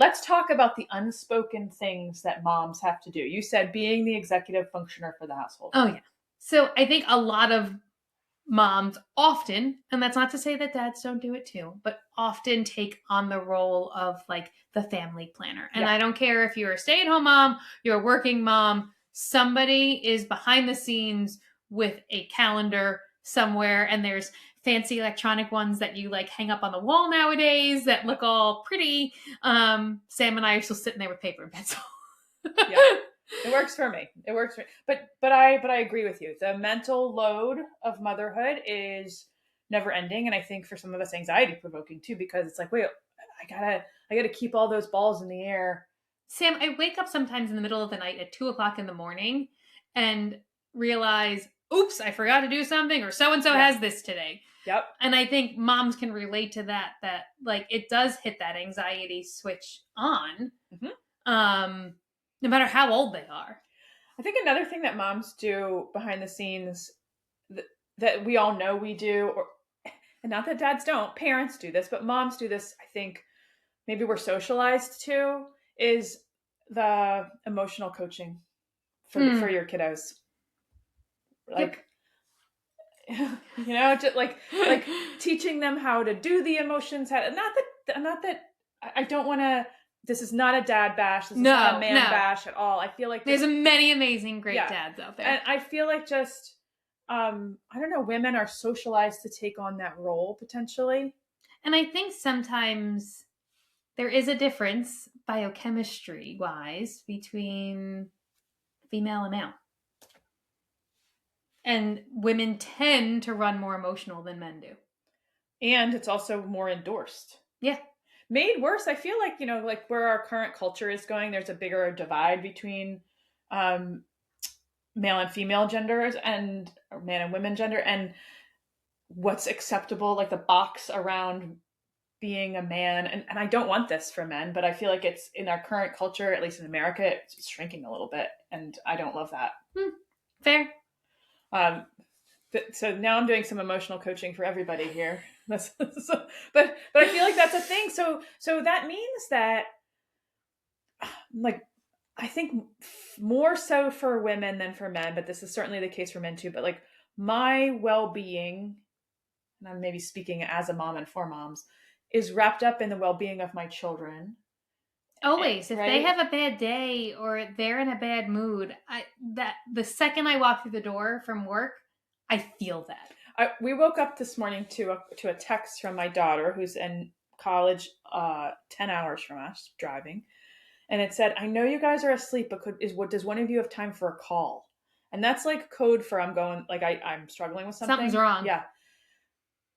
let's talk about the unspoken things that moms have to do. You said being the executive functioner for the household. Oh, yeah. So I think a lot of moms often, and that's not to say that dads don't do it too, but often take on the role of like the family planner. And Yeah. I don't care if you're a stay-at-home mom, you're a working mom, somebody is behind the scenes with a calendar somewhere, and there's fancy electronic ones that you like hang up on the wall nowadays that look all pretty. Sam and I are still sitting there with paper and pencil. Yeah. It works for me. It works for me. But I agree with you. The mental load of motherhood is never ending, and I think for some of us anxiety provoking too, because it's like, wait, I gotta keep all those balls in the air. Sam, I wake up sometimes in the middle of the night at 2:00 in the morning and realize, oops, I forgot to do something, or so-and-so has this today. Yep. And I think moms can relate to that like it does hit that anxiety switch on. No matter how old they are. I think another thing that moms do behind the scenes that we all know we do, and not that dads don't, parents do this, but moms do this, I think maybe we're socialized to, is the emotional coaching for your kiddos. Like, just like teaching them how to do the emotions. Not that I don't want to. This is not a dad bash. This is not a man bash at all. I feel like there's many amazing great dads out there. And I feel like just, I don't know, women are socialized to take on that role potentially. And I think sometimes there is a difference biochemistry wise between female and male. And women tend to run more emotional than men do. And it's also more endorsed. Yeah. Made worse, I feel like, like where our current culture is going, there's a bigger divide between male and female genders or man and women gender, and what's acceptable, like the box around being a man. And I don't want this for men, but I feel like it's in our current culture, at least in America, it's shrinking a little bit. And I don't love that. Fair. So now I'm doing some emotional coaching for everybody here. But I feel like that's a thing. So that means that, like, I think more so for women than for men, but this is certainly the case for men too. But like my well-being, and I'm maybe speaking as a mom and for moms, is wrapped up in the well-being of my children. Always. If they have a bad day or they're in a bad mood, the second I walk through the door from work, I feel that. We woke up this morning to a text from my daughter, who's in college, 10 hours from us driving. And it said, I know you guys are asleep, but does one of you have time for a call? And that's like code for I'm struggling with something. Something's wrong. Yeah.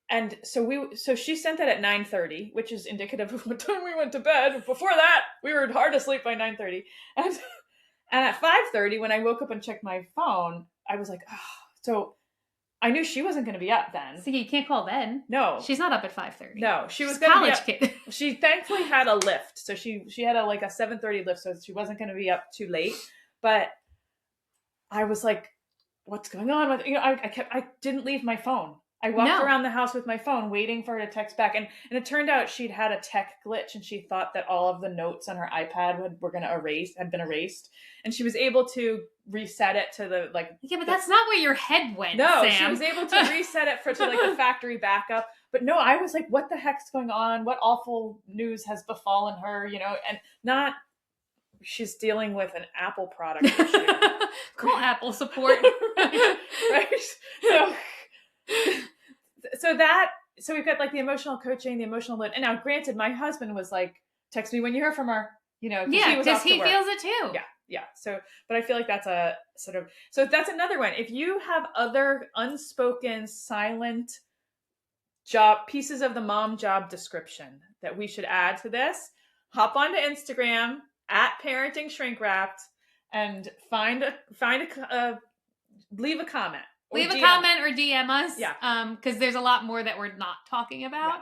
And so she sent that at 9:30, which is indicative of what time we went to bed. Before that, we were hard asleep by 9:30. And at 5:30, when I woke up and checked my phone, I was like, oh, so I knew she wasn't going to be up then. So you can't call then. No. She's not up at 5:30. No, she was going to be college kid. She thankfully had a lift. So she had a 7:30 lift, so she wasn't going to be up too late. But I was like, what's going on with, I didn't leave my phone. I walked around the house with my phone waiting for her to text back. And it turned out she'd had a tech glitch and she thought that all of the notes on her iPad had been erased. And she was able to reset it to the Yeah, but that's not where your head went, No, Sam. She was able to reset it to the factory backup. But no, I was like, what the heck's going on? What awful news has befallen her? And not, she's dealing with an Apple product issue. Call Apple support. Right? So we've got like the emotional coaching, the emotional load. And now granted, my husband was like, text me when you hear from her, because he feels it too. Yeah. So, but I feel like that's a sort of, so that's another one. If you have other unspoken, silent pieces of the mom job description that we should add to this, hop onto Instagram at parentingshrinkwrapped and leave a comment. Leave a comment or DM us. Yeah. Because there's a lot more that we're not talking about.